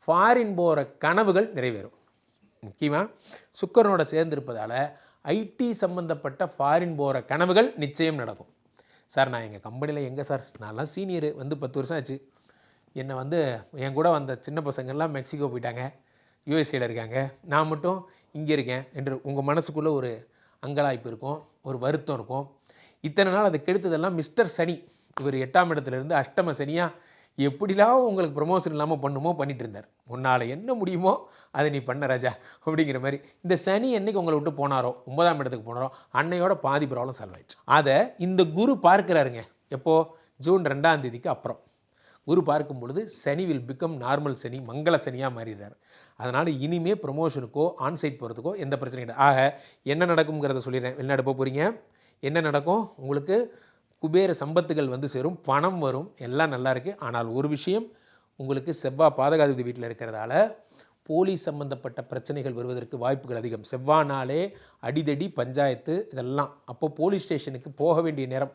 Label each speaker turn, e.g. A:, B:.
A: Foreign போகிற கனவுகள் நிறைவேறும். முக்கியமாக சுக்கிரனோட சேர்ந்திருப்பதால் ஐடி சம்மந்தப்பட்ட ஃபாரின் போகிற கனவுகள் நிச்சயம் நடக்கும். சார் நான் எங்கள் கம்பெனியில் எங்கே சார், நான்லாம் சீனியரு வந்து 10 வருஷம் ஆச்சு, என்னை வந்து என் கூட வந்த சின்ன பசங்கள்லாம் மெக்சிகோ போயிட்டாங்க, யூஎஸ்ஏல இருக்காங்க, நான் மட்டும் இங்கே இருக்கேன் என்று உங்கள் மனசுக்குள்ளே ஒரு அங்கலாய்ப்பு இருக்கும், ஒரு வருத்தம் இருக்கும். இத்தனை நாள் அதை கெடுத்ததெல்லாம் மிஸ்டர் சனி, இவர் 8ஆம் இடத்துலேருந்து அஷ்டம சனியாக எப்படிலாம் உங்களுக்கு ப்ரமோஷன் இல்லாமல் பண்ணுமோ பண்ணிட்டு இருந்தார். உன்னால் என்ன முடியுமோ அதை நீ பண்ண ராஜா அப்படிங்கிற மாதிரி. இந்த சனி என்னைக்கு உங்களை விட்டு போனாரோ, 9ஆம் இடத்துக்கு போனாரோ, அன்னையோட பாதி ப்ராப்ளம் சால்வ் ஆயிடுச்சு. அதை இந்த குரு பார்க்கிறாருங்க. எப்போது? ஜூன் 2ஆம் தேதிக்கு அப்புறம் குரு பார்க்கும் பொழுது சனி வில் பிகம் நார்மல் சனி, மங்கள சனியாக மாறிடுறார். அதனால் இனிமே ப்ரொமோஷனுக்கோ ஆன்சைட் போகிறதுக்கோ எந்த பிரச்சனையும் கிடையாது. ஆக என்ன நடக்குங்கிறத சொல்லிடுறேன். வெளிநாடு போக போகிறீங்க, என்ன நடக்கும்? உங்களுக்கு குபேர சம்பத்துகள் வந்து சேரும், பணம் வரும், எல்லாம் நல்லா இருக்குது. ஆனால் ஒரு விஷயம், உங்களுக்கு செவ்வாய் பாதகாதிபதி வீட்டில் இருக்கிறதால போலீஸ் சம்பந்தப்பட்ட பிரச்சனைகள் வருவதற்கு வாய்ப்புகள் அதிகம். செவ்வாய்னாலே அடிதடி பஞ்சாயத்து இதெல்லாம். அப்போ போலீஸ் ஸ்டேஷனுக்கு போக வேண்டிய நேரம்